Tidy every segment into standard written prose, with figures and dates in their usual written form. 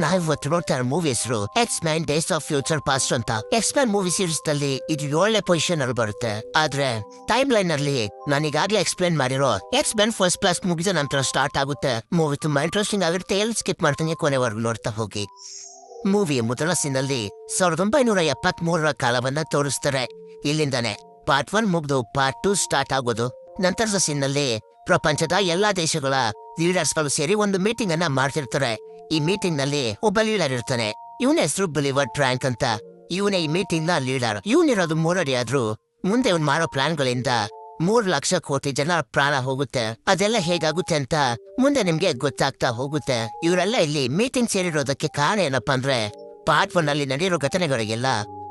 ನಾವಿವತ್ತು ನೋಡ್ತಾ ಇರೋ ಮೂವಿ ಹೆಸರು X-man days of future past ಅಂತ. ಎಕ್ಸ್-ಮ್ಯಾನ್ ಮೂವಿ ಸೀರೀಸ್ ನಲ್ಲಿ ಇದು 7ನೇ ಪೊಸಿಷನ್ ಅಲ್ಲಿ ಬರುತ್ತೆ. ಆದ್ರೆ ಟೈಮ್ ಲೈನ್ ಅಲ್ಲಿ ನಾನು ಈಗಾಗಲೇ ಎಕ್ಸ್ಪ್ಲೇನ್ ಮಾಡಿರೋ ಎಕ್ಸ್-ಮ್ಯಾನ್ ಫಸ್ಟ್ ಕ್ಲಾಸ್ ಮುಗಿದ ನಂತರ ಸ್ಟಾರ್ಟ್ ಆಗುತ್ತೆ. ಮೂವಿ ತುಂಬಾ ಇಂಟ್ರೆಸ್ಟಿಂಗ್ ಆಗಿರುತ್ತೆ. ಎಲ್ಲಿ ಸ್ಕಿಪ್ ಮಾಡ್ತೀನಿ ಕೊನೆವರೆಗೂ ನೋಡ್ತಾ ಹೋಗಿ. ಮೂವಿಯ ಮೊದಲ ಸೀನಲ್ಲಿ 1973ರ ಕಾಲವನ್ನ ತೋರಿಸ್ತಾರೆ. ಇಲ್ಲಿಂದಾನೆ ಪಾರ್ಟ್ 1 ಮುಗ್ದು ಪಾರ್ಟ್ 2 ಸ್ಟಾರ್ಟ್ ಆಗೋದು. ನಂತರದ ಸೀನ್ನಲ್ಲಿ ಪ್ರಪಂಚದ ಎಲ್ಲಾ ದೇಶಗಳ ಲೀಡರ್ಸ್ಗಳು ಸೇರಿ ಒಂದು ಮೀಟಿಂಗ್ ಅನ್ನ ಮಾಡ್ತಿರ್ತಾರೆ. ಈ ಮೀಟಿಂಗ್ ನಲ್ಲಿ ಒಬ್ಬ ಲೀಡರ್ ಇರ್ತಾನೆ. ಇವನ ಹೆಸರು ಬಿಲಿವರ್ ಟ್ರ್ಯಾಂಕ್ ಅಂತ. ಇವನೇ ಈ ಮೀಟಿಂಗ್ ನ ಲೀಡರ್. ಇವನಿರೋದು 3 ಅಡಿ ಆದ್ರೂ ಮುಂದೆ ಇವ್ನು ಮಾಡೋ ಪ್ಲಾನ್ಗಳಿಂದ 3 ಲಕ್ಷ ಕೋಟಿ ಜನ ಪ್ರಾಣ ಹೋಗುತ್ತೆ. ಅದೆಲ್ಲ ಹೇಗಾಗುತ್ತೆ ಅಂತ ಮುಂದೆ ನಿಮ್ಗೆ ಗೊತ್ತಾಗ್ತಾ ಹೋಗುತ್ತೆ. ಇವರೆಲ್ಲ ಇಲ್ಲಿ ಮೀಟಿಂಗ್ ಸೇರಿರೋದಕ್ಕೆ ಕಾರಣ ಏನಪ್ಪಾ ಅಂದ್ರೆ ಪಾರ್ಟ್ 1 ಅಲ್ಲಿ ನಡೆಯಿರೋ ಘಟನೆಗಳಿಗೆಲ್ಲ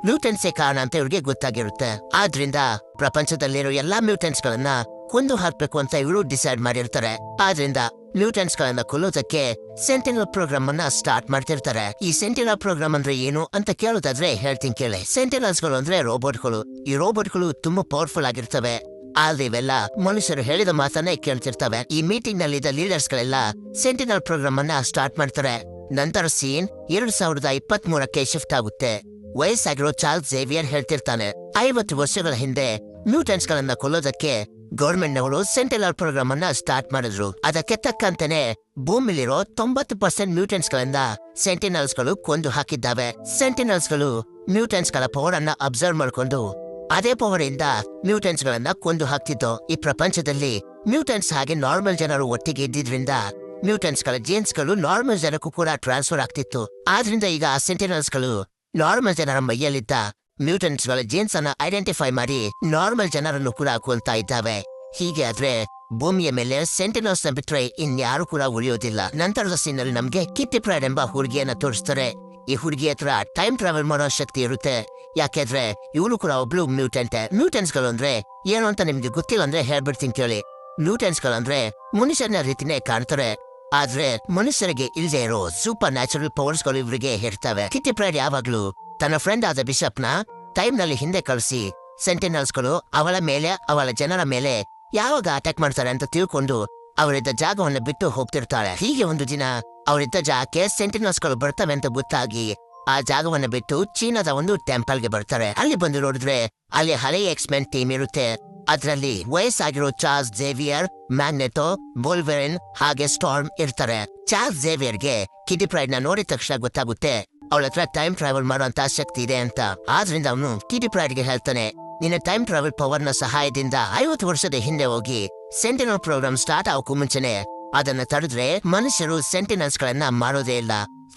ಮ್ಯೂಟೆಂಟ್ಸೇ ಕಾರಣ ಅಂತ ಇವ್ರಿಗೆ ಗೊತ್ತಾಗಿರುತ್ತೆ. ಆದ್ರಿಂದ ಪ್ರಪಂಚದಲ್ಲಿರೋ ಎಲ್ಲಾ ಮ್ಯೂಟೆಂಟ್ಸ್ ಗಳನ್ನ ಕೊಂದು ಹಾಕ್ಬೇಕು ಅಂತ ಇವರು ಡಿಸೈಡ್ ಮಾಡಿರ್ತಾರೆ. ಆದ್ರಿಂದ ಮ್ಯೂಟೆಂಟ್ಸ್ ಗಳನ್ನ ಕೊಲ್ಲೋದಕ್ಕೆ ಸೆಂಟಿನಲ್ ಪ್ರೋಗ್ರಾಮ್ ಅನ್ನ ಸ್ಟಾರ್ಟ್ ಮಾಡ್ತಿರ್ತಾರೆ. ಈ ಸೆಂಟಿನಲ್ ಪ್ರೋಗ್ರಾಮ್ ಅಂದ್ರೆ ಏನು ಅಂತ ಕೇಳೋದಾದ್ರೆ ಹೇಳ್ತೀನಿ ಕೇಳಿ. ಸೆಂಟಿನಲ್ಸ್ ಗಳು ಅಂದ್ರೆ ರೋಬೋಟ್ಗಳು. ಈ ರೋಬೋಟ್ಗಳು ತುಂಬಾ ಪವರ್ಫುಲ್ ಆಗಿರ್ತವೆ. ಆದ್ರೆ ಇವೆಲ್ಲ ಮನುಷ್ಯರು ಹೇಳಿದ ಮಾತನ್ನೇ ಕೇಳ್ತಿರ್ತವೆ. ಈ ಮೀಟಿಂಗ್ ನಲ್ಲಿದ್ದ ಲೀಡರ್ಸ್ ಗಳೆಲ್ಲ ಸೆಂಟಿನಲ್ ಪ್ರೋಗ್ರಾಮ್ ಅನ್ನ ಸ್ಟಾರ್ಟ್ ಮಾಡ್ತಾರೆ. ನಂತರ ಸೀನ್ 2023ಕ್ಕೆ ಶಿಫ್ಟ್ ಆಗುತ್ತೆ. ವಯಸ್ಸಾಗಿರೋ ಚಾರ್ಲ್ಸ್ ಝೇವಿಯರ್ ಹೇಳ್ತಿರ್ತಾನೆ, 50 ವರ್ಷಗಳ ಹಿಂದೆ ಮ್ಯೂಟೆಂಟ್ಸ್ ಗಳನ್ನ ಕೊಲ್ಲೋದಕ್ಕೆ ಗೌರ್ಮೆಂಟ್ ನವರು ಸೆಂಟಿನಲ್ ಪ್ರೋಗ್ರಾಮ್ ಅನ್ನ ಸ್ಟಾರ್ಟ್ ಮಾಡಿದ್ರು. ಅದಕ್ಕೆ ತಕ್ಕಂತೆನೆ ಭೂಮಿಲಿರೋ 90% ಮ್ಯೂಟೆಂಟ್ಸ್ ಗಳಿಂದ ಸೆಂಟಿನಲ್ಸ್ ಗಳು ಕೊಂದು ಹಾಕಿದ್ದಾವೆ. ಸೆಂಟಿನಲ್ಸ್ ಗಳು ಮ್ಯೂಟೆಂಟ್ಸ್ ಗಳ ಪವರ್ ಅನ್ನ ಅಬ್ಸರ್ವ್ ಮಾಡ್ಕೊಂಡು ಅದೇ ಪವರ್ ಇಂದ ಮ್ಯೂಟೆಂಟ್ಸ್ ಗಳನ್ನ ಕೊಂದು ಹಾಕ್ತಿತ್ತು. ಈ ಪ್ರಪಂಚದಲ್ಲಿ ಮ್ಯೂಟೆಂಟ್ಸ್ ಹಾಗೆ ನಾರ್ಮಲ್ ಜನರು ಒಟ್ಟಿಗೆ ಇದ್ದಿದ್ರಿಂದ ಮ್ಯೂಟೆಂಟ್ಸ್ ಗಳ ಜೀನ್ಸ್ ಗಳು ನಾರ್ಮಲ್ ಜನಕ್ಕೂ ಕೂಡ ಟ್ರಾನ್ಸ್ಫರ್ ಆಗ್ತಿತ್ತು. ಆದ್ರಿಂದ ಈಗ ಆ ಸೆಂಟಿನಲ್ಸ್ ಗಳು ನಾರ್ಮಲ್ ಜನರ ಮೈಯಲ್ಲಿದ್ದ ಮ್ಯೂಟೆಂಟ್ಸ್ ಗಳ ಜೀನ್ಸ್ ಅನ್ನ ಐಡೆಂಟಿಫೈ ಮಾಡಿ ನಾರ್ಮಲ್ ಜನರನ್ನು ಕೂಡ ಕೊಲ್ತಾ ಇದ್ದಾವೆ. ಹೀಗೆ ಆದ್ರೆ ಭೂಮಿಯ ಮೇಲೆ ಸೆಂಟಿನಲ್ಸ್ ನ ಬಿಟ್ರೆ ಇನ್ಯಾರು ಕೂಡ ಉಳಿಯೋದಿಲ್ಲ. ನಂತರದ ಸೀನಲ್ಲಿ ನಮ್ಗೆ ಕಿಟ್ಟಿ ಪ್ರೈಡ್ ಎಂಬ ಹುಡುಗಿಯನ್ನ ತೋರಿಸ್ತಾರೆ. ಈ ಹುಡುಗಿ ಹತ್ರ ಟೈಮ್ ಟ್ರಾವೆಲ್ ಮಾಡೋ ಶಕ್ತಿ ಇರುತ್ತೆ. ಯಾಕೆಂದ್ರೆ ಇವಳು ಕೂಡ ಒಬ್ಳು ಮ್ಯೂಟೆಂಟ್. ಮ್ಯೂಟೆಂಟ್ಸ್ ಗಳು ಅಂದ್ರೆ ಏನು ಅಂತ ನಿಮ್ಗೆ ಗೊತ್ತಿಲ್ಲ ಅಂದ್ರೆ ಹೇಳ್ಬಿಡ್ತೀನಿ ಕೇಳಿ. ಮ್ಯೂಟೆಂಟ್ಸ್ ಗಳು ಅಂದ್ರೆ ಮನುಷ್ಯನ ರೀತಿನೇ ಕಾಣ್ತಾರೆ. ಆದ್ರೆ ಮನುಷ್ಯರಿಗೆ ಇಲ್ಲದೆ ಇರೋ ಸೂಪರ್ ನ್ಯಾಚುರಲ್ ಪವರ್ಸ್ ಗಳು ಇವರಿಗೆ ಇರ್ತವೆ. ಕಿಟ್ಟಿ ಪ್ರೈಡ್ ಯಾವಾಗ್ಲೂ ತನ್ನ ಫ್ರೆಂಡ್ ಆದ ಬಿಷಪ್ ನ ಟೈಮ್ ನಲ್ಲಿ ಹಿಂದೆ ಕಳಿಸಿ ಸೆಂಟಿನಲ್ಸ್ ಗಳು ಅವಳ ಮೇಲೆ ಅವಳ ಜನರ ಮೇಲೆ ಯಾವಾಗ ಅಟ್ಯಾಕ್ ಮಾಡ್ತಾರೆ ಅಂತ ತಿಳ್ಕೊಂಡು ಅವರಿದ್ದ ಜಾಗವನ್ನು ಬಿಟ್ಟು ಹೋಗ್ತಿರ್ತಾಳೆ. ಹೀಗೆ ಒಂದು ದಿನ ಅವರಿದ್ದ ಜಾಗಕ್ಕೆ ಸೆಂಟಿನಲ್ಸ್ ಗಳು ಬರ್ತವೆ ಅಂತ ಗೊತ್ತಾಗಿ ಆ ಜಾಗವನ್ನು ಬಿಟ್ಟು ಚೀನಾದ ಒಂದು ಟೆಂಪಲ್ ಗೆ ಬರ್ತಾರೆ. ಅಲ್ಲಿ ಬಂದು ನೋಡಿದ್ರೆ ಅಲ್ಲಿ ಹಳೆಯ ಎಕ್ಸ್-ಮೆನ್ ಟೀಮ್ ಇರುತ್ತೆ. ಅದರಲ್ಲಿ ವಯಸ್ಸಾಗಿರೋ ಚಾರ್ಲ್ಸ್ ಝೇವಿಯರ್, ಮ್ಯಾಗ್ನೆಟೋ, ವೋಲ್ವೆರಿನ್ ಹಾಗೆ ಸ್ಟಾರ್ಮ್ ಇರ್ತಾರೆ. ಚಾರ್ಲ್ಸ್ ಝೇವಿಯರ್ಗೆ ಕಿಟ್ಟಿ ಪ್ರೈಡ್ ನ ನೋಡಿದ ತಕ್ಷಣ ಗೊತ್ತಾಗುತ್ತೆ ಅವಳ ಹತ್ರ ಟೈಮ್ ಟ್ರಾವೆಲ್ ಮಾಡುವಂತ ಶಕ್ತಿ ಇದೆ ಅಂತ. ಆದ್ರಿಂದ ಅವನು ಕಿಟ್ಟಿ ಪ್ರೈಡ್ ಗೆ ಹೇಳ್ತಾನೆ, ನಿನ್ನ ಟೈಮ್ ಟ್ರಾವೆಲ್ ಪವರ್ ನ ಸಹಾಯದಿಂದ 50 ವರ್ಷದ ಹಿಂದೆ ಹೋಗಿ ಸೆಂಟಿನಲ್ ಪ್ರೋಗ್ರಾಮ್ ಸ್ಟಾರ್ಟ್ ಆಗೋಕ್ಕೂ ಮುಂಚೆನೆ ಅದನ್ನ ತಡೆದ್ರೆ ಮನುಷ್ಯರು ಸೆಂಟಿನಲ್ಸ್ ಗಳನ್ನ ಮಾಡೋದೇ ಇಲ್ಲ.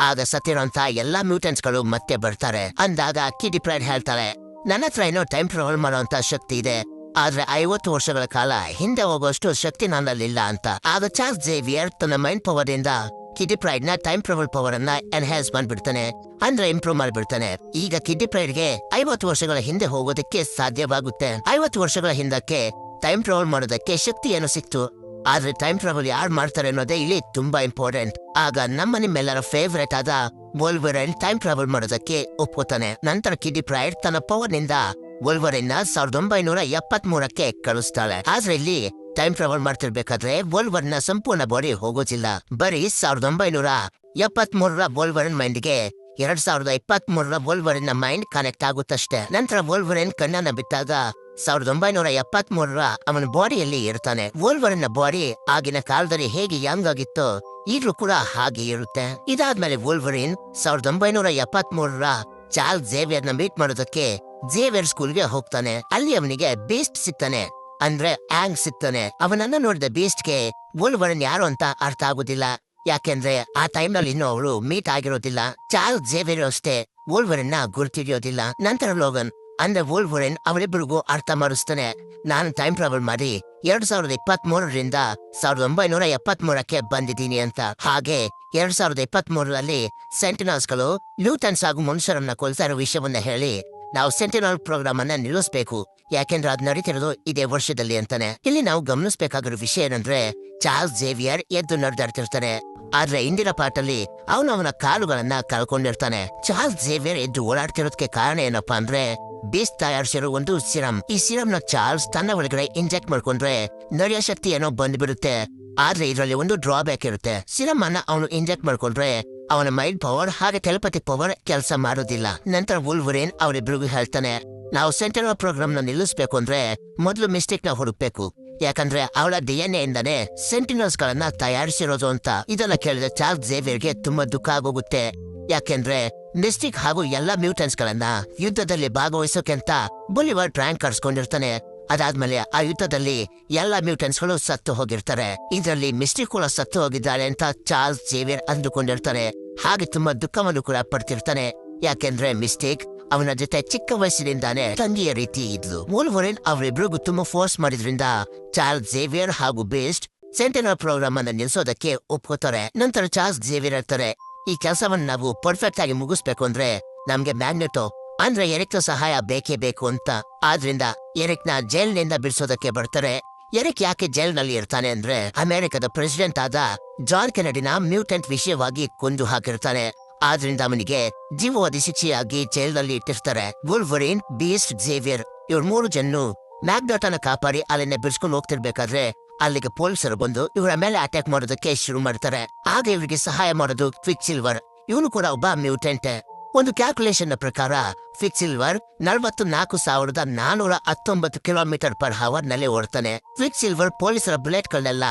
ಆಗ ಸತ್ತಿರೋಂತ ಎಲ್ಲಾ ಮ್ಯೂಟೆಂಟ್ಸ್ ಗಳು ಮತ್ತೆ ಬರ್ತಾರೆ. ಅಂದಾಗ ಕಿಟ್ಟಿ ಪ್ರೈಡ್ ಹೇಳ್ತಾಳೆ, ನನ್ನ ಹತ್ರ ಏನೋ ಟೈಮ್ ಟ್ರಾವೆಲ್ ಮಾಡುವಂತ ಶಕ್ತಿ ಇದೆ, ಆದ್ರೆ 50 ವರ್ಷಗಳ ಕಾಲ ಹಿಂದೆ ಹೋಗೋಷ್ಟು ಶಕ್ತಿ ನನ್ನಲ್ಲಿಲ್ಲ ಅಂತ. ಆಗ ಚಾರ್ಲ್ಸ್ ಝೇವಿಯರ್ ತನ್ನ ಮೈಂಡ್ ಪವರ್ ಇಂದ ಕಿಟ್ಟಿ ಪ್ರೈಡ್ ನ ಟೈಮ್ ಟ್ರಾವೆಲ್ ಪವರ್ ಅನ್ನ ಎನ್ಹ್ಯಾನ್ಸ್ ಮಾಡ್ಬಿಡ್ತಾನೆ, ಅಂದ್ರೆ ಇಂಪ್ರೂವ್ ಮಾಡ್ಬಿಡ್ತಾನೆ. ಈಗ ಕಿಟ್ಟಿ ಪ್ರೈಡ್ ಗೆ 50 ವರ್ಷಗಳ ಹಿಂದೆ ಹೋಗೋದಕ್ಕೆ ಸಾಧ್ಯವಾಗುತ್ತೆ. 50 ವರ್ಷಗಳ ಹಿಂದಕ್ಕೆ ಟೈಮ್ ಟ್ರಾವೆಲ್ ಮಾಡೋದಕ್ಕೆ ಶಕ್ತಿ ಏನು ಸಿಕ್ತು. ಆದ್ರೆ ಟೈಮ್ ಟ್ರಾವೆಲ್ ಯಾರು ಮಾಡ್ತಾರೆ ಅನ್ನೋದೇ ಇಲ್ಲಿ ತುಂಬಾ ಇಂಪಾರ್ಟೆಂಟ್. ಆಗ ನಿಮ್ಮೆಲ್ಲರ ಫೇವರೇಟ್ ಆದ ವೋಲ್ವೆರಿನ್ ಟೈಮ್ ಟ್ರಾವೆಲ್ ಮಾಡೋದಕ್ಕೆ ಒಪ್ಕೋತಾನೆ. ನಂತರ ಕಿಟ್ಟಿ ಪ್ರೈಡ್ ತನ್ನ ಪವರ್ ನಿಂದ ವೋಲ್ವೆರಿನ್ 1973ಕ್ಕೆ ಕಳಿಸ್ತಾಳೆ. ಆದ್ರೆ ಇಲ್ಲಿ ಟೈಮ್ ಟ್ರಾವೆಲ್ ಮಾಡ್ತಿರ್ಬೇಕಾದ್ರೆ ವೋಲ್ವೆರಿನ್ ಸಂಪೂರ್ಣ ಬಾಡಿ ಹೋಗೋದಿಲ್ಲ. ಬರೀ 1973ರ ವೋಲ್ವೆರಿನ್ ಮೈಂಡ್ ಗೆ 2023ರ ವೋಲ್ವೆರಿನ್ ಮೈಂಡ್ ಕನೆಕ್ಟ್ ಆಗುತ್ತಷ್ಟೇ. ನಂತರ ವೋಲ್ವೆರಿನ್ ಕಣ್ಣನ್ನ ಬಿಟ್ಟಾಗ 1973ರ ಅವನ ಬಾಡಿಯಲ್ಲಿ ಇರ್ತಾನೆ. ವೋಲ್ವೆರಿನ್ ಬಾಡಿ ಆಗಿನ ಕಾಲದಲ್ಲಿ ಹೇಗೆ ಯಂಗ್ ಆಗಿತ್ತೋ ಈಗಲೂ ಕೂಡ ಹಾಗೆ ಇರುತ್ತೆ. ಇದಾದ್ಮೇಲೆ ವೋಲ್ವೆರಿನ್ 1973ರ ಚಾರ್ಲ್ಸ್ ಝೇವಿಯರ್ ನ ಮೀಟ್ ಮಾಡೋದಕ್ಕೆ ಝೇವಿಯರ್ ಸ್ಕೂಲ್ಗೆ ಹೋಗ್ತಾನೆ. ಅಲ್ಲಿ ಅವನಿಗೆ ಬೀಸ್ಟ್ ಸಿಗ್ತಾನೆ, ಅಂದ್ರೆ ಆಂಗ್ ಸಿಗ್ತಾನೆ. ಅವನನ್ನ ನೋಡಿದ ಬೀಸ್ಟ್ ಗೆ ವೋಲ್ವೆರಿನ್ ಯಾರು ಅಂತ ಅರ್ಥ ಆಗುದಿಲ್ಲ. ಯಾಕೆಂದ್ರೆ ಆ ಟೈಮ್ ನಲ್ಲಿ ಇನ್ನೂ ಅವಳು ಮೀಟ್ ಆಗಿರೋದಿಲ್ಲ. ಚಾರ್ಲ್ಸ್ ಝೇವಿಯರ್ ಅಷ್ಟೇ ವೋಲ್ವೆರಿನ್ ನ ಗುರ್ತಿಡಿಯೋದಿಲ್ಲ. ನಂತರ ಲೋಗನ್ ಅಂದ್ರೆ ವೋಲ್ವೆರಿನ್ ಅವರಿಬ್ಬರಿಗೂ ಅರ್ಥ ಮಾಡಿಸ್ತಾನೆ, ನಾನು ಟೈಮ್ ಟ್ರಾವೆಲ್ ಮಾಡಿ 2023ರಿಂದ 1973ಕ್ಕೆ ಬಂದಿದ್ದೀನಿ ಅಂತ. ಹಾಗೆ 2023ರಲ್ಲಿ ಸೆಂಟಿನಲ್ಸ್ ಗಳು ಮ್ಯೂಟೆಂಟ್ಸ್ ಹಾಗೂ ಮನುಷ್ಯರನ್ನ ಕೊಲ್ತಾ ಇರೋ ವಿಷಯವನ್ನ ಹೇಳಿ ನಾವು ಸೆಂಟಿನಲ್ ಪ್ರೋಗ್ರಾಮ್ ಅನ್ನ ನಿಲ್ಲಿಸಬೇಕು, ಯಾಕೆಂದ್ರೆ ಅದ್ ನಡೀತಿರೋದು ಇದೇ ವರ್ಷದಲ್ಲಿ ಅಂತಾನೆ. ಇಲ್ಲಿ ನಾವು ಗಮನಿಸಬೇಕಾಗಿರೋ ವಿಷಯ ಏನಂದ್ರೆ ಚಾರ್ಲ್ಸ್ ಝೇವಿಯರ್ ಎದ್ದು ನಡೆದಾಡ್ತಿರ್ತಾನೆ. ಆದ್ರೆ ಇಂದಿನ ಪಾಠಲ್ಲಿ ಅವನ ಕಾಲುಗಳನ್ನ ಕಳ್ಕೊಂಡಿರ್ತಾನೆ. ಚಾರ್ಲ್ಸ್ ಝೇವಿಯರ್ ಎದ್ದು ಓಡಾಡ್ತಿರೋದಕ್ಕೆ ಕಾರಣ ಏನಪ್ಪಾ ಅಂದ್ರೆ ಬೀಸ್ಟ್ ತಯಾರಿಸಿರೋ ಒಂದು ಸಿರಮ್. ಈ ಸಿರಮ್ ನ ಚಾರ್ಲ್ಸ್ ತನ್ನ ಒಳಗಡೆ ಇಂಜೆಕ್ಟ್ ಮಾಡ್ಕೊಂಡ್ರೆ ನಡೆಯೋ ಶಕ್ತಿ ಏನೋ ಬಂದ್ಬಿಡುತ್ತೆ. ಆದ್ರೆ ಇದರಲ್ಲಿ ಒಂದು ಡ್ರಾಬ್ಯಾಕ್ ಇರುತ್ತೆ. ಸಿರಮ್ ಅನ್ನ ಅವನು ಇಂಜೆಕ್ಟ್ ಮಾಡ್ಕೊಂಡ್ರೆ ಅವನ ಮೈಂಡ್ ಪವರ್ ಹಾಗೆ ಟೆಲಿಪತಿ ಪವರ್ ಕೆಲಸ ಮಾಡೋದಿಲ್ಲ. ನಂತರ ವುಲ್ವರಿನ್ ಅವರಿಬ್ರಿಗೂ ಹೇಳ್ತಾನೆ, ನಾವು ಸೆಂಟಿನಲ್ ಪ್ರೋಗ್ರಾಮ್ ನ ನಿಲ್ಲಿಸ್ಬೇಕು ಅಂದ್ರೆ ಮೊದಲು ಮಿಸ್ಟೇಕ್ ನ ಹುಡುಕ್ಬೇಕು. ಯಾಕಂದ್ರೆ ಅವಳ DNA ಇಂದಾನೆ ಸೆಂಟಿನಲ್ಸ್ ಗಳನ್ನ ತಯಾರಿಸಿರೋದು ಅಂತ. ಇದನ್ನ ಕೇಳಿದ ಚಾರ್ಲ್ಸ್ ಝೇವಿಯರ್ಗೆ ತುಂಬಾ ದುಃಖ ಆಗೋಗುತ್ತೆ. ಯಾಕೆಂದ್ರೆ ಮಿಸ್ಟಿಕ್ ಹಾಗೂ ಎಲ್ಲಾ ಮ್ಯೂಟೆಂಟ್ಸ್ ಗಳನ್ನ ಯುದ್ಧದಲ್ಲಿ ಭಾಗವಹಿಸೋಕೆ ಅಂತ ಬುಲಿವರ್ ಟ್ರ್ಯಾಂಕ್ ಕರ್ಸ್ಕೊಂಡಿರ್ತಾನೆ. ಅದಾದ್ಮೇಲೆ ಆ ಯುದ್ಧದಲ್ಲಿ ಎಲ್ಲಾ ಮ್ಯೂಟೆಂಟ್ಸ್ ಗಳು ಸತ್ತು ಹೋಗಿರ್ತಾರೆ. ಇದರಲ್ಲಿ ಮಿಸ್ಟಿಕ್ ಕೂಡ ಸತ್ತು ಹೋಗಿದ್ದಾಳೆ ಅಂತ ಚಾರ್ಲ್ಸ್ ಝೇವಿಯರ್ ಅಂದುಕೊಂಡಿರ್ತಾನೆ. ಹಾಗೆ ತುಂಬಾ ದುಃಖವನ್ನು ಕೂಡ ಪಡ್ತಿರ್ತಾನೆ. ಯಾಕೆಂದ್ರೆ ಮಿಸ್ಟೇಕ್ ಅವನ ಜೊತೆ ಚಿಕ್ಕ ವಯಸ್ಸಿನಿಂದಾನೆ ತಂಗಿಯ ರೀತಿ ಇದ್ಲು. ವೂಲ್ವರಿನ್ ಅವರಿಬ್ರಿಗೂ ತುಂಬಾ ಫೋರ್ಸ್ ಮಾಡಿದ್ರಿಂದ ಚಾರ್ಲ್ಸ್ ಝೇವಿಯರ್ ಹಾಗೂ ಬೇಸ್ಟ್ ಸೆಂಟಿನಲ್ ಪ್ರೋಗ್ರಾಮ್ ಅನ್ನ ನಿಲ್ಸೋದಕ್ಕೆ ಒಪ್ಕೋತಾರೆ. ನಂತರ ಚಾರ್ಲ್ಸ್ ಝೇವಿಯರ್ ಹೇಳ್ತಾರೆ, ಈ ಕೆಲಸವನ್ನ ನಾವು ಪರ್ಫೆಕ್ಟ್ ಆಗಿ ಮುಗಿಸ್ಬೇಕು ಅಂದ್ರೆ ನಮ್ಗೆ ಮ್ಯಾಗ್ನೆಟೋ ಅಂದ್ರೆ ಎರಿಕ್ ಸಹಾಯ ಬೇಕೇ ಬೇಕು ಅಂತ. ಆದ್ರಿಂದ ಎರಿಕ್ ನ ಜೈಲ್ನಿಂದ ಬಿಡಿಸೋದಕ್ಕೆ ಬರ್ತಾರೆ. ಎರಿಕ್ ಯಾಕೆ ಜೈಲ್ ನಲ್ಲಿ ಇರ್ತಾನೆ ಅಂದ್ರೆ ಅಮೆರಿಕದ ಪ್ರೆಸಿಡೆಂಟ್ ಆದ ಜಾನ್ ಕೆನಡಿನ ಮ್ಯೂಟೆಂಟ್ ವಿಷಯವಾಗಿ ಕೊಂದು ಹಾಕಿರ್ತಾನೆ. ಆದ್ರಿಂದ ಅವನಿಗೆ ಜೀವವಾದಿ ಶಿಕ್ಷೆಯಾಗಿ ಜೈಲ್ನಲ್ಲಿ ಇಟ್ಟಿರ್ತಾರೆ. ವೂಲ್ವರಿನ್, ಬೀಸ್ಟ್, ಝೇವಿಯರ್ ಇವ್ರ 3 ಜನ ಮ್ಯಾಗ್ನೆಟೋನ ಕಾಪಾಡಿ ಅಲ್ಲಿಂದ ಬಿಡಿಸ್ಕೊಂಡು ಹೋಗ್ತಿರ್ಬೇಕಾದ್ರೆ ಅಲ್ಲಿಗೆ ಪೊಲೀಸರು ಬಂದು ಇವರ ಮೇಲೆ ಅಟ್ಯಾಕ್ ಮಾಡೋದಕ್ಕೆ ಶುರು ಮಾಡ್ತಾರೆ. ಆಗ ಇವರಿಗೆ ಸಹಾಯ ಮಾಡೋದು ಕ್ವಿಕ್ ಸಿಲ್ವರ್. ಇವನು ಕೂಡ ಒಬ್ಬ ಮ್ಯೂಟೆಂಟ್. ಒಂದು ಕ್ಯಾಲ್ಕುಲೇಷನ್ ನ ಪ್ರಕಾರ ಕ್ವಿಕ್ ಸಿಲ್ವರ್ 44,419 km/h ನಲ್ಲಿ ಓಡ್ತಾನೆ. ಕ್ವಿಕ್ ಸಿಲ್ವರ್ ಪೊಲೀಸರ ಬುಲೆಟ್ ಗಳನ್ನೆಲ್ಲ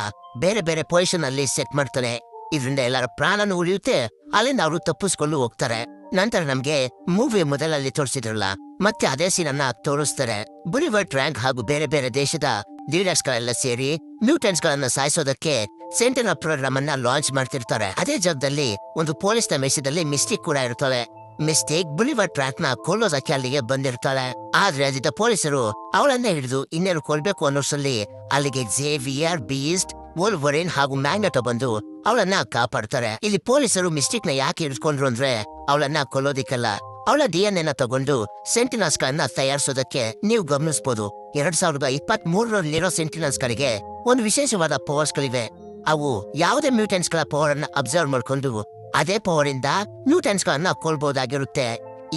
ಬೇರೆ ಬೇರೆ ಪೊಸಿಷನ್ ಅಲ್ಲಿ ಸೆಟ್ ಮಾಡ್ತಾನೆ. ಇದರಿಂದ ಎಲ್ಲರ ಪ್ರಾಣನೂ ಉಳಿಯುತ್ತೆ. ಅಲ್ಲಿಂದ ಅವರು ತಪ್ಪಿಸ್ಕೊಂಡು ಹೋಗ್ತಾರೆ. ನಂತರ ನಮ್ಗೆ ಮೂವಿ ಮೊದಲಲ್ಲಿ ತೋರಿಸಿದ್ರಲ್ಲ, ಮತ್ತೆ ಅದೇ ಸೀನನ್ನ ತೋರಿಸ್ತಾರೆ. ಬುಲಿವರ್ ಟ್ರ್ಯಾಂಕ್ ಹಾಗೂ ಬೇರೆ ಬೇರೆ ದೇಶದ ಲೀಡರ್ಸ್ ಗಳೆಲ್ಲ ಸೇರಿ ಮ್ಯೂಟೆಂಟ್ಸ್ ಗಳನ್ನ ಸಾಯಿಸೋದಕ್ಕೆ ಸೆಂಟಿನಲ್ ಪ್ರೋಗ್ರಾಮ್ ಅನ್ನ ಲಾಂಚ್ ಮಾಡ್ತಿರ್ತಾರೆ. ಅದೇ ಜಾಗದಲ್ಲಿ ಒಂದು ಪೊಲೀಸ್ ನ ವೇಷದಲ್ಲಿ ಮಿಸ್ಟೇಕ್ ಕೂಡ ಇರ್ತಾಳೆ. ಮಿಸ್ಟೇಕ್ ಬುಲಿವರ್ ಟ್ರ್ಯಾಕ್ ನ ಕೊಲ್ಲೋದಕ್ಕೆ ಅಲ್ಲಿಗೆ ಬಂದಿರ್ತಾಳೆ. ಆದ್ರೆ ಅದಿದ್ದ ಪೊಲೀಸರು ಅವಳನ್ನೇ ಹಿಡಿದು ಇನ್ನೇನು ಕೊಲ್ಬೇಕು ಅನ್ನೋಸಲ್ಲಿ ಅಲ್ಲಿಗೆ ಝೇವಿಯರ್, ಬೀಸ್ಟ್, ವೂಲ್ವರಿನ್ ಹಾಗೂ ಮ್ಯಾಗ್ನೆಟೋ ಬಂದು ಅವಳನ್ನ ಕಾಪಾಡ್ತಾರೆ. ಇಲ್ಲಿ ಪೊಲೀಸರು ಮಿಸ್ಟೇಕ್ ನ ಯಾಕೆ ಹಿಡ್ಕೊಂಡ್ರು ಅಂದ್ರೆ ಅವಳನ್ನ ಕೊಲ್ಲೋದಿಕ್ಕಲ್ಲ, ಅವಳ DNA ನ ತಗೊಂಡು ಸೆಂಟಿನಲ್ಸ್ ಗಳನ್ನ ತಯಾರಿಸೋದಕ್ಕೆ. ನೀವು ಗಮನಿಸಬಹುದು 2023ರಲ್ಲಿರೋ ಸೆಂಟಿನಲ್ಸ್ ಗಳಿಗೆ ಒಂದು ವಿಶೇಷವಾದ ಪವರ್ಸ್ ಗಳಿವೆ. ಅವು ಯಾವುದೇ ಮ್ಯೂಟೆಂಟ್ಸ್ ಗಳ ಪವರ್ ಅನ್ನ ಅಬ್ಸರ್ವ್ ಮಾಡ್ಕೊಂಡು ಅದೇ ಪವರ್ ಇಂದ ಮ್ಯೂಟೆಂಟ್ಸ್ ಗಳನ್ನ ಕೊಲ್ಬಹುದಾಗಿರುತ್ತೆ.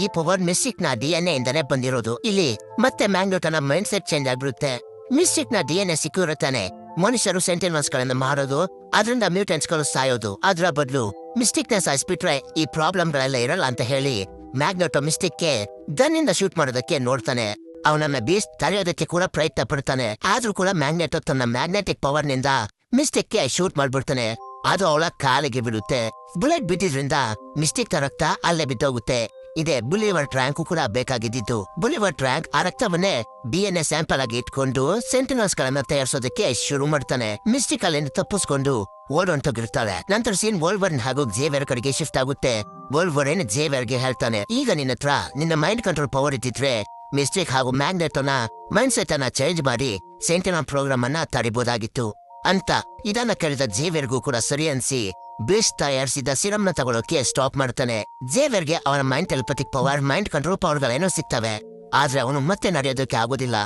ಈ ಪವರ್ ಮಿಸ್ಟಿಕ್ ನ DNA ಇಂದಾನೆ ಬಂದಿರೋದು. ಇಲ್ಲಿ ಮತ್ತೆ ಮ್ಯಾಗ್ನೆಟೋನ ಮೈಂಡ್ ಸೆಟ್ ಚೇಂಜ್ ಆಗಿರುತ್ತೆ. ಮಿಸ್ಟಿಕ್ ನ DNA ಸಿಕ್ಕಿರುತ್ತಾನೆ ಮನುಷ್ಯರು ಸೆಂಟಿನಲ್ಸ್ ಗಳನ್ನ ಮಾರೋದು, ಅದರಿಂದ ಮ್ಯೂಟೆಂಟ್ಸ್ ಗಳು ಸಾಯೋದು. ಅದರ ಬದಲು ಮಿಸ್ಟಿಕ್ ನ ಸಾಯಿಸ್ಬಿಟ್ರೆ ಈ ಪ್ರಾಬ್ಲಮ್ ಗಳೆಲ್ಲ ಇರಲ್ಲ ಅಂತ ಹೇಳಿ ಮ್ಯಾಗ್ನೆಟೋ ಮಿಸ್ಟಿಕ್ಗೆ ಗನ್ನಿಂದ ಶೂಟ್ ಮಾಡೋದಕ್ಕೆ ನೋಡ್ತಾನೆ. ಅವನನ್ನ ಬೀಸ್ಟ್ ತಡೆಯೋದಕ್ಕೆ ಕೂಡ ಪ್ರಯತ್ನ ಪಡ್ತಾನೆ. ಆದ್ರೂ ಕೂಡ ಮ್ಯಾಗ್ನೆಟೋ ತನ್ನ ಮ್ಯಾಗ್ನೆಟಿಕ್ ಪವರ್ ನಿಂದ ಮಿಸ್ಟಿಕ್ಗೆ ಶೂಟ್ ಮಾಡ್ಬಿಡ್ತಾನೆ. ಅದು ಅವಳ ಕಾಲಿಗೆ ಬಿಡುತ್ತೆ. ಬುಲೆಟ್ ಬಿದ್ದಿದ್ರಿಂದ ಮಿಸ್ಟಿಕ್ ನ ರಕ್ತ ಅಲ್ಲೇ ಬಿದ್ದೋಗುತ್ತೆ. ಇದೇ ಬುಲಿವರ್ ಟ್ರ್ಯಾಂಕ್ ಕೂಡ ಬೇಕಾಗಿದ್ದು. ಬುಲಿವರ್ ಟ್ರ್ಯಾಂಕ್ ಆ ರಕ್ತವನ್ನೇ DNA ಸ್ಯಾಂಪಲ್ ಆಗಿ ಇಟ್ಕೊಂಡು ಸೆಂಟಿನಲ್ಸ್ ಗಳನ್ನ ತಯಾರಿಸೋದಕ್ಕೆ ಶುರು ಮಾಡ್ತಾನೆ. ಮಿಸ್ಟಿಕ್ ಅಲ್ಲಿಂದ ತಪ್ಪಿಸ್ಕೊಂಡು ಓಡೊಂಟೋಗಿರ್ತಾಳೆ. ನಂತರ ಸೀನ್ ವೂಲ್ವರಿನ್ ಹಾಗೂ ಝೇವಿಯರ್ ಕಡೆಗೆ ಶಿಫ್ಟ್ ಆಗುತ್ತೆ. ವೂಲ್ವರಿನ್ ಝೇವಿಯರ್ಗೆ ಹೇಳ್ತಾನೆ, ಈಗ ನಿನ್ನ ಹತ್ರ ನಿನ್ನ ಮೈಂಡ್ ಕಂಟ್ರೋಲ್ ಪವರ್ ಇದ್ದಿದ್ರೆ ಮಿಸ್ಟಿಕ್ ಹಾಗೂ ಮ್ಯಾಗ್ನೆಟೋನ ಮೈಂಡ್ ಸೆಟ್ ಅನ್ನ ಚೇಂಜ್ ಮಾಡಿ ಸೆಂಟಿನಲ್ ಪ್ರೋಗ್ರಾಮ್ ಅನ್ನ ತಡಿಬಹುದಾಗಿತ್ತು ಅಂತ. ಇದನ್ನ ಕೇಳಿದ ಝೇವಿಯರ್ಗೂ ಕೂಡ ಸರಿ ಅನ್ಸಿ ಬೀಸ್ಟ್ ತಯಾರಿಸಿದ ಸಿರಮ್ ನ ತಗೊಳ್ಳೋಕೆ ಸ್ಟಾಪ್ ಮಾಡ್ತಾನೆ. ಝೇವಿಯರ್ಗೆ ಅವನ mind telepathic power, mind control power ಗಳೇನೋ ಸಿಗ್ತವೆ. ಆದ್ರೆ ಅವನು ಮತ್ತೆ ನಡೆಯೋದಕ್ಕೆ ಆಗೋದಿಲ್ಲ.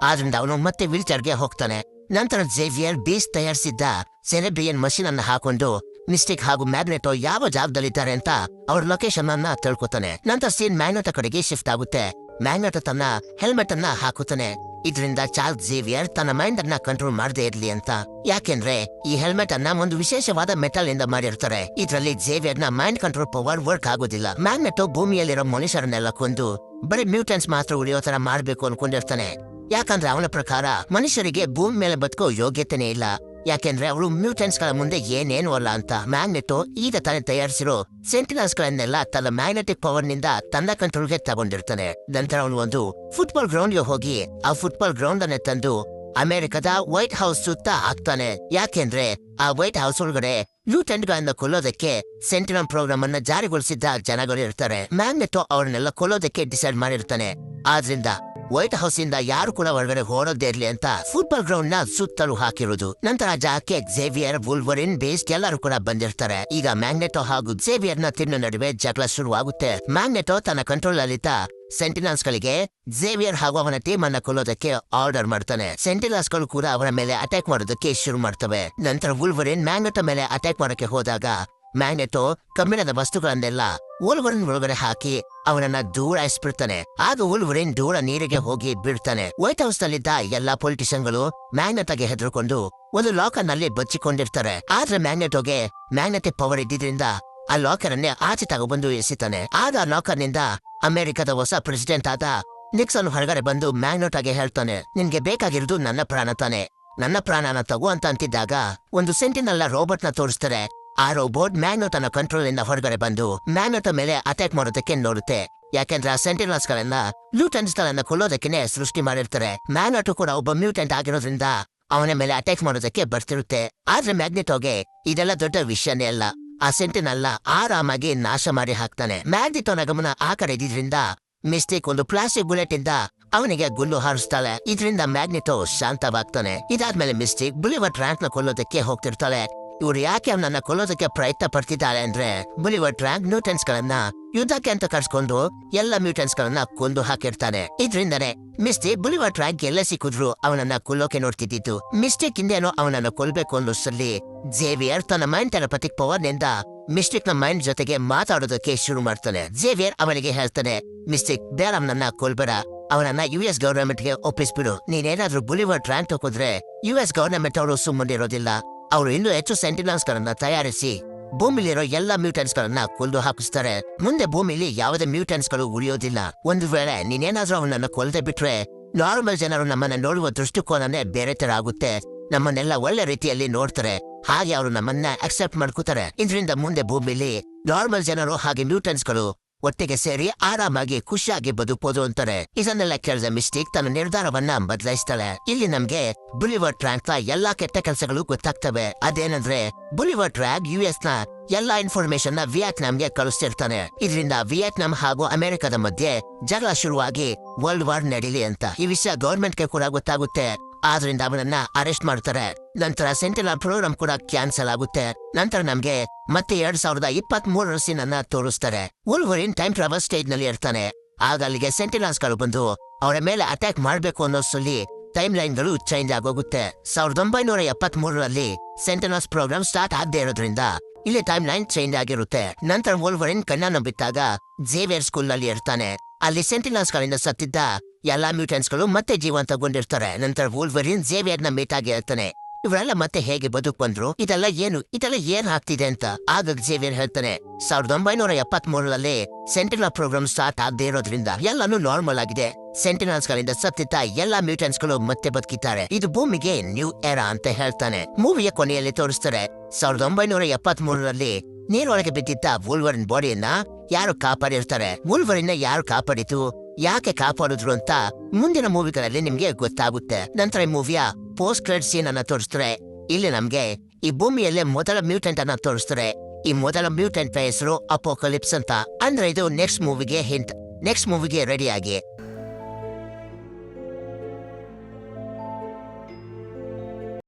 ಆದ್ರಿಂದ ಅವನು ಮತ್ತೆ ವೀಲ್ ಚೇರ್ಗೆ ಹೋಗ್ತಾನೆ. ನಂತರ ಝೇವಿಯರ್ ಬೀಸ್ಟ್ ತಯಾರಿಸಿದ್ದ ಸೆರೆಬ್ರಿಯನ್ ಮಷೀನ್ ಅನ್ನ ಹಾಕೊಂಡು ಮಿಸ್ಟಿಕ್ ಹಾಗೂ ಮ್ಯಾಗ್ನೆಟೋ ಯಾವ ಜಾಗದಲ್ಲಿದ್ದಾರೆ ಅಂತ ಅವ್ರ ಲೊಕೇಶನ್ ಅನ್ನ ತಿಳ್ಕೊತಾನೆ. ನಂತರ ಸೀನ್ ಮ್ಯಾಗ್ನೆಟೋ ಕಡೆಗೆ ಶಿಫ್ಟ್ ಆಗುತ್ತೆ. ಮ್ಯಾಗ್ನೆಟೋ ತನ್ನ ಹೆಲ್ಮೆಟ್ ಅನ್ನ ಹಾಕುತ್ತಾನೆ. ಇದರಿಂದ ಚಾರ್ಲ್ಸ್ ಝೇವಿಯರ್ ತನ್ನ ಮೈಂಡ್ ಅನ್ನ ಕಂಟ್ರೋಲ್ ಮಾಡದೇ ಇರ್ಲಿ ಅಂತ. ಯಾಕೆಂದ್ರೆ ಈ ಹೆಲ್ಮೆಟ್ ಅನ್ನ ಒಂದು ವಿಶೇಷವಾದ ಮೆಟಲ್ ಇಂದ ಮಾಡಿರ್ತಾರೆ. ಇದರಲ್ಲಿ ಝೇವಿಯರ್ ನ ಮೈಂಡ್ ಕಂಟ್ರೋಲ್ ಪವರ್ ವರ್ಕ್ ಆಗೋದಿಲ್ಲ. ಮ್ಯಾಗ್ನೆಟೋ ಭೂಮಿಯಲ್ಲಿರೋ ಮನುಷ್ಯರನ್ನೆಲ್ಲ ಕೊಂದು ಬರೀ ಮ್ಯೂಟೆಂಟ್ಸ್ ಮಾತ್ರ ಉಳಿಯೋ ತರ ಮಾಡ್ಬೇಕು ಅನ್ಕೊಂಡಿರ್ತಾನೆ. ಯಾಕಂದ್ರೆ ಅವನ ಪ್ರಕಾರ ಮನುಷ್ಯರಿಗೆ ಭೂಮಿ ಮೇಲೆ ಬದುಕೋ ಯೋಗ್ಯತೆನೇ ಇಲ್ಲ. ಯಾಕೆಂದ್ರೆ ಅವಳು ಮ್ಯೂಟೆಂಟ್ಸ್ ಗಳ ಮುಂದೆ ಏನೇನು ಅಲ್ಲ ಅಂತ. ಮ್ಯಾಗ್ನೆಟೋ ಈಗ ತಾನೇ ತಯಾರಿಸಿರೋ ಸೆಂಟಿನಲ್ಸ್ ಗಳನ್ನೆಲ್ಲ ತನ್ನ ಮ್ಯಾಗ್ನೆಟಿಕ್ ಪವರ್ ನಿಂದ ತನ್ನ ಕಂಟ್ರೋಲ್ಗೆ ತಗೊಂಡಿರ್ತಾನೆ. ನಂತರ ಅವನು ಒಂದು ಫುಟ್ಬಾಲ್ ಗ್ರೌಂಡ್ಗೆ ಹೋಗಿ ಆ ಫುಟ್ಬಾಲ್ ಗ್ರೌಂಡ್ ಅನ್ನೇ ತಂದು ಅಮೆರಿಕದ ವೈಟ್ ಹೌಸ್ ಸುತ್ತ ಹಾಕ್ತಾನೆ. ಯಾಕೆಂದ್ರೆ ಆ ವೈಟ್ ಹೌಸ್ ಒಳಗಡೆ ಮ್ಯೂಟೆಂಟ್ ಗಳನ್ನ ಕೊಲ್ಲೋದಕ್ಕೆ ಸೆಂಟಿನಲ್ ಪ್ರೋಗ್ರಾಮ್ ಅನ್ನ ಜಾರಿಗೊಳಿಸಿದ್ದ ಜನಗಳು ಇರ್ತಾರೆ. ಮ್ಯಾಗ್ನೆಟೋ ಅವ್ರನ್ನೆಲ್ಲ ಕೊಲ್ಲೋದಕ್ಕೆ ಡಿಸೈಡ್ ಮಾಡಿರ್ತಾನೆ. ಆದ್ರಿಂದ ವೈಟ್ ಹೌಸ್ ಇಂದ ಯಾರು ಕೂಡ ಹೊರಗಡೆ ಹೊರಡದೇ ಇರ್ಲಿ ಅಂತ ಫುಟ್ಬಾಲ್ ಗ್ರೌಂಡ್ ನ ಸುತ್ತಲೂ ಹಾಕಿರೋದು. ನಂತರ ಜಾಕೆ ಝೇವಿಯರ್, ವೂಲ್ವರಿನ್, ಬೇಸ್ಟ್ ಎಲ್ಲರೂ ಕೂಡ ಬಂದಿರ್ತಾರೆ. ಈಗ ಮ್ಯಾಗ್ನೆಟೋ ಹಾಗೂ ಝೇವಿಯರ್ ನ ತಿನ್ನು ನಡುವೆ ಜಗಳ ಶುರುವಾಗುತ್ತೆ. ಮ್ಯಾಗ್ನೆಟೋ ತನ್ನ ಕಂಟ್ರೋಲ್ ಅಲ್ಲಿದ್ದ ಸೆಂಟಿನಲ್ಸ್ ಗಳಿಗೆ ಝೇವಿಯರ್ ಹಾಗೂ ಅವನ ಟೀಮ್ ಅನ್ನ ಕೊಲ್ಲೋದಕ್ಕೆ ಆರ್ಡರ್ ಮಾಡ್ತಾನೆ. ಸೆಂಟಿನಲ್ಸ್ ಗಳು ಕೂಡ ಅವರ ಮೇಲೆ ಅಟ್ಯಾಕ್ ಮಾಡೋದಕ್ಕೆ ಶುರು ಮಾಡ್ತವೆ. ನಂತರ ವೂಲ್ವರಿನ್ ಮ್ಯಾಗ್ನೆಟೋ ಮೇಲೆ ಅಟ್ಯಾಕ್ ಮಾಡೋಕೆ ಹೋದಾಗ ಮ್ಯಾಗ್ನೆಟೋ ಕಬ್ಬಿಣದ ವಸ್ತುಗಳನ್ನೆಲ್ಲ ವೂಲ್ವರಿನ್ ಒಳಗಡೆ ಹಾಕಿ ಅವನನ್ನ ದೂರ ಎಸ್ಬಿಡ್ತಾನೆ. ಆಗ ವೂಲ್ವರಿನ್ ದೂರ ನೀರಿಗೆ ಹೋಗಿ ಬಿಡ್ತಾನೆ. ವೈಟ್ ಹೌಸ್ ನಲ್ಲಿದ್ದ ಎಲ್ಲಾ ಪೊಲಿಟಿಷಿಯನ್ಗಳು ಮ್ಯಾಗ್ನೆಟೋಗೆ ಹೆದರ್ಕೊಂಡು ಒಂದು ಲಾಕರ್ ನಲ್ಲಿ ಬಚ್ಚಿಕೊಂಡಿರ್ತಾರೆ. ಆದ್ರೆ ಮ್ಯಾಗ್ನೆಟೋಗೆ ಮ್ಯಾಗ್ನೆಟಿಕ್ ಪವರ್ ಇದ್ದಿದ್ರಿಂದ ಆ ಲಾಕರ್ ಅನ್ನೇ ಆಚೆ ತಗೊಬಂದು ಎಸಿತಾನೆ. ಆಗ ಆ ಲಾಕರ್ ನಿಂದ ಅಮೆರಿಕದ ಹೊಸ ಪ್ರೆಸಿಡೆಂಟ್ ಆದ ನಿಕ್ಸನ್ ಹೊರಗಡೆ ಬಂದು ಮ್ಯಾಗ್ನೆಟ್ ಆಗಿ ಹೇಳ್ತಾನೆ, ನಿನ್ಗೆ ಬೇಕಾಗಿರೋದು ನನ್ನ ಪ್ರಾಣ ತಾನೆ, ನನ್ನ ಪ್ರಾಣನ ತಗೋ ಅಂತ ಅಂತಿದ್ದಾಗ ಒಂದು ಸೆಂಟಿನಲ್ಲ ರೋಬೋಟ್ ನ ತೋರಿಸ್ತಾರೆ. ಆ ರೋಬೋಟ್ ಮ್ಯಾಗ್ನೆಟ್ ಅನ್ನ ಕಂಟ್ರೋಲ್ ಇಂದ ಹೊರಗಡೆ ಬಂದು ಮ್ಯಾಗ್ನೆಟ್ ಮೇಲೆ ಅಟ್ಯಾಕ್ ಮಾಡೋದಕ್ಕೆ ನೋಡುತ್ತೆ. ಯಾಕೆಂದ್ರೆ ಆ ಸೆಂಟಿನಲ್ಸ್ ಗಳನ್ನ ಮ್ಯೂಟೆಂಟ್ಸ್ ಗಳನ್ನ ಕೊಲ್ಲೋದಕ್ಕೆ ಸೃಷ್ಟಿ ಮಾಡಿರ್ತಾರೆ. ಮ್ಯಾಗ್ನೆಟ್ ಕೂಡ ಒಬ್ಬ ಮ್ಯೂಟೆಂಟ್ ಆಗಿರೋದ್ರಿಂದ ಅವನ ಮೇಲೆ ಅಟ್ಯಾಕ್ ಮಾಡೋದಕ್ಕೆ ಬರ್ತಿರುತ್ತೆ. ಆದ್ರೆ ಮ್ಯಾಗ್ನೆಟೋಗೆ ಇದೆಲ್ಲ ದೊಡ್ಡ ವಿಷಯನೇ ಅಲ್ಲ. ಆ ಸೆಂಟಿನಲ್ಲ ಆರಾಮಾಗಿ ನಾಶ ಮಾಡಿ ಹಾಕ್ತಾನೆ. ಮ್ಯಾಗ್ನೆಟೋನ ಗಮನ ಆ ಕಡೆ ಇದ್ರಿಂದ ಮಿಸ್ಟೇಕ್ ಒಂದು ಪ್ಲಾಸ್ಟಿಕ್ ಬುಲೆಟ್ ಇಂದ ಅವನಿಗೆ ಗುಲ್ಲು ಹಾರಿಸ್ತಾಳೆ. ಇದರಿಂದ ಮ್ಯಾಗ್ನೆಟೋ ಶಾಂತವಾಗ್ತಾನೆ. ಇದಾದ್ಮೇಲೆ ಮಿಸ್ಟೇಕ್ ಬುಲಿವರ್ ಟ್ರ್ಯಾಂಕ್ ನ ಕೊಲ್ಲೋದಕ್ಕೆ ಹೋಗ್ತಿರ್ತಾಳೆ. ಇವ್ರು ಯಾಕೆ ಅವನನ್ನ ಕೊಲ್ಲೋದಕ್ಕೆ ಪ್ರಯತ್ನ ಪಡ್ತಿದ್ದಾಳೆ ಅಂದ್ರೆ ಬುಲಿವರ್ ಟ್ರ್ಯಾಂಕ್ ಮ್ಯೂಟೆಂಟ್ಸ್ ಗಳನ್ನ ಯುದ್ಧಕ್ಕೆ ಅಂತ ಕರ್ಸ್ಕೊಂಡು ಎಲ್ಲ ಮ್ಯೂಟೆಂಟ್ಸ್ ಗಳನ್ನ ಕೊಂದು ಹಾಕಿರ್ತಾನೆ. ಇದ್ರಿಂದನೇ ಮಿಸ್ಟೇಕ್ ಬುಲಿವರ್ ಟ್ರ್ಯಾಂಕ್ ಎಲ್ಲ ಸಿಕ್ಕಿದ್ರು ಅವನನ್ನ ಕೊಲ್ಲೋಕೆ ನೋಡ್ತಿದ್ದಿತ್ತು. ಮಿಸ್ಟೇಕ್ ಹಿಂದೇನೋ ಅವನನ್ನ ಕೊಲ್ಬೇಕು ಅನ್ನೋಷ್ಟರಲ್ಲಿ ಝೇವಿಯರ್ ತನ್ನ ಮೈಂಡ್ ಟೆಲಪತಿಕ್ ಪವರ್ ನಿಂದ ಮಿಸ್ಟೇಕ್ ನ ಮೈಂಡ್ ಜೊತೆಗೆ ಮಾತಾಡೋದಕ್ಕೆ ಶುರು ಮಾಡ್ತಾನೆ. ಝೇವಿಯರ್ ಅವನಿಗೆ ಹೇಳ್ತಾನೆ, ಮಿಸ್ಟೇಕ್ ಬೇಡ ಅವನನ್ನ ಕೊಲ್ಬೇಡ, ಅವನನ್ನ US ಗವರ್ನಮೆಂಟ್ ಗೆ ಒಪ್ಪಿಸ್ಬಿಡು. ನೀನೇನಾದ್ರೂ ಬುಲಿವರ್ ಟ್ರ್ಯಾಂಕ್ ತಗೋದ್ರೆ US ಗವರ್ನಮೆಂಟ್ ಅವರು ಸುಮ್ಮನಿರೋದಿಲ್ಲ. ಅವರು ಇನ್ನೂ ಹೆಚ್ಚು ಸೆಂಟಿನಲ್ಸ್ ಗಳನ್ನ ತಯಾರಿಸಿ ಭೂಮಿಲಿರೋ ಎಲ್ಲಾ ಮ್ಯೂಟೆಂಟ್ಸ್ ಗಳನ್ನ ಕೊಲ್ದು ಹಾಕಿಸ್ತಾರೆ. ಮುಂದೆ ಭೂಮಿಲಿ ಯಾವುದೇ ಮ್ಯೂಟೆಂಟ್ಸ್ ಗಳು ಉಳಿಯೋದಿಲ್ಲ. ಒಂದು ವೇಳೆ ನೀನೇನಾದ್ರೂ ಅವನನ್ನ ಕೊಲ್ಲದೆ ಬಿಟ್ರೆ ನಾರ್ಮಲ್ ಜನರು ನಮ್ಮನ್ನ ನೋಡುವ ದೃಷ್ಟಿಕೋನನೇ ಬೇರೆ ತರ ಆಗುತ್ತೆ. ನಮ್ಮನ್ನೆಲ್ಲ ಒಳ್ಳೆ ರೀತಿಯಲ್ಲಿ ನೋಡ್ತಾರೆ, ಹಾಗೆ ಅವರು ನಮ್ಮನ್ನ ಅಕ್ಸೆಪ್ಟ್ ಮಾಡ್ಕೋತಾರೆ. ಇದರಿಂದ ಮುಂದೆ ಭೂಮಿಲಿ ನಾರ್ಮಲ್ ಜನರು ಹಾಗೆ ಮ್ಯೂಟೆಂಟ್ಸ್ ಗಳು ಒಟ್ಟಿಗೆ ಸೇರಿ ಆರಾಮಾಗಿ ಖುಷಿಯಾಗಿ ಬದುಕೋದು ಅಂತಾರೆ. ಇದನ್ನೆಲ್ಲ ಕೇಳಿದ ಮಿಸ್ಟೇಕ್ ತನ್ನ ನಿರ್ಧಾರವನ್ನ ಬದಲಾಯಿಸ್ತಾಳೆ. ಇಲ್ಲಿ ನಮ್ಗೆ ಬುಲಿವರ್ ಟ್ರ್ಯಾಂಕ್ ನ ಎಲ್ಲಾ ಕೆಟ್ಟ ಕೆಲಸಗಳು ಗೊತ್ತಾಗ್ತವೆ. ಅದೇನಂದ್ರೆ ಬುಲಿವರ್ ಟ್ರ್ಯಾಂಕ್ US ನ ಎಲ್ಲಾ ಇನ್ಫಾರ್ಮೇಶನ್ ನ ವಿಯೆಟ್ನಾಂಗೆ ಕಳಿಸ್ತಿರ್ತಾನೆ. ಇದರಿಂದ ವಿಯೆಟ್ನಾಂ ಹಾಗೂ ಅಮೆರಿಕದ ಮಧ್ಯೆ ಜಗಳ ಶುರುವಾಗಿ ವರ್ಲ್ಡ್ ವಾರ್ ನಡೀಲಿ ಅಂತ. ಈ ವಿಷಯ ಗವರ್ಮೆಂಟ್ಗೆ ಕೂಡ ಗೊತ್ತಾಗುತ್ತೆ. ಆದ್ರಿಂದ ಅವನನ್ನ ಅರೆಸ್ಟ್ ಮಾಡ್ತಾರೆ. ನಂತರ ಸೆಂಟಿನಲ್ ಪ್ರೋಗ್ರಾಮ್ ಕೂಡ ಕ್ಯಾನ್ಸಲ್ ಆಗುತ್ತೆ. ನಂತರ ನಮ್ಗೆ ಮತ್ತೆ 2023 ಸೀನ್ ಅನ್ನ ತೋರಿಸ್ತಾರೆ. ವೊಲ್ವರಿನ್ ಟೈಮ್ ಟ್ರಾವೆಲ್ ಸ್ಟೇಜ್ ನಲ್ಲಿ ಇರ್ತಾನೆ. ಆಗ ಅಲ್ಲಿಗೆ ಸೆಂಟಿನಲ್ಸ್ ಗಳು ಬಂದು ಅವರ ಮೇಲೆ ಅಟ್ಯಾಕ್ ಮಾಡ್ಬೇಕು ಅನ್ನೋಷ್ಟರಲ್ಲಿ ಟೈಮ್ ಲೈನ್ ಗಳು ಚೇಂಜ್ ಆಗೋಗುತ್ತೆ. 1973ರಲ್ಲಿ ಸೆಂಟಿನಲ್ಸ್ ಪ್ರೋಗ್ರಾಮ್ ಸ್ಟಾರ್ಟ್ ಆಗದೆ ಇರೋದ್ರಿಂದ ಇಲ್ಲಿ ಟೈಮ್ ಲೈನ್ ಚೇಂಜ್ ಆಗಿರುತ್ತೆ. ನಂತರ ವೊಲ್ವರಿನ್ ಕಣ್ಣನ್ನು ಬಿಟ್ಟಾಗ ಝೇವಿಯರ್ ಸ್ಕೂಲ್ ನಲ್ಲಿ ಇರ್ತಾನೆ. ಅಲ್ಲಿ ಸೆಂಟಿನಲ್ಸ್ ಗಳಿಂದ ಸತ್ತಿದ್ದ ಎಲ್ಲಾ ಮ್ಯೂಟೆಂಟ್ಸ್ ಗಳು ಮತ್ತೆ ಜೀವಂತಗೊಂಡಿರ್ತಾರೆ. ನಂತರ ವೊಲ್ವರಿನ್ ಝೇವಿಯರ್ ನ ಮೀಟ್ ಆಗಿ ಹೇಳ್ತಾನೆ, ಇವರೆಲ್ಲ ಮತ್ತೆ ಹೇಗೆ ಬದುಕ್ ಬಂದ್ರು, ಇದೆಲ್ಲ ಏನ್ ಆಗ್ತಿದೆ ಅಂತ. ಆಗ ಝೇವಿಯರ್ ಹೇಳ್ತಾನೆ, 1973ರಲ್ಲಿ ಸೆಂಟಿನಲ್ ಪ್ರೋಗ್ರಾಮ್ ಸ್ಟಾರ್ಟ್ ಆಗದೆ ಇರೋದ್ರಿಂದ ಎಲ್ಲಾನು ನಾರ್ಮಲ್ ಆಗಿದೆ. ಸೆಂಟಿನಲ್ಸ್ ಗಳಿಂದ ಸತ್ತಿದ್ದ ಎಲ್ಲಾ ಮ್ಯೂಟೆಂಟ್ಸ್ ಗಳು ಮತ್ತೆ ಬದುಕಿದ್ದಾರೆ. ಇದು ಭೂಮಿಗೆ ನ್ಯೂ ಎರಾ ಅಂತ ಹೇಳ್ತಾನೆ. ಮೂವಿಯ ಕೊನೆಯಲ್ಲಿ ತೋರಿಸ್ತಾರೆ, 1973ರಲ್ಲಿ ನೀರೊಳಗೆ ಬಿದ್ದಿದ್ದ ವೊಲ್ವರಿನ್ ಬಾಡಿಯನ್ನ ಯಾರು ಕಾಪಾಡಿರ್ತಾರೆ. ವೊಲ್ವರಿನ್ ಯಾರು ಕಾಪಾಡಿತು, ಯಾಕೆ ಕಾಪಾಡಿದ್ರು ಅಂತ ಮುಂದಿನ ಮೂವಿಗಳಲ್ಲಿ ನಿಮ್ಗೆ ಗೊತ್ತಾಗುತ್ತೆ. ನಂತರ ಈ ಮೂವಿಯ ಪೋಸ್ಟ್ ಕ್ರೆಡಿಟ್ ಸೀನ್ ಅನ್ನ ತೋರಿಸ್ತಾರೆ. ಇಲ್ಲಿ ನಮ್ಗೆ ಈ ಭೂಮಿಯಲ್ಲೇ ಮೊದಲ ಮ್ಯೂಟೆಂಟ್ ಅನ್ನ ತೋರಿಸ್ತಾರೆ. ಈ ಮೊದಲ ಮ್ಯೂಟೆಂಟ್ ಹೆಸರು ಅಪೋಕಲಿಪ್ಸ್ ಅಂತ. ಅಂದ್ರೆ ಇದು ನೆಕ್ಸ್ಟ್ ಮೂವಿಗೆ ಹಿಂಟ್. ನೆಕ್ಸ್ಟ್ ಮೂವಿಗೆ ರೆಡಿ ಆಗಿ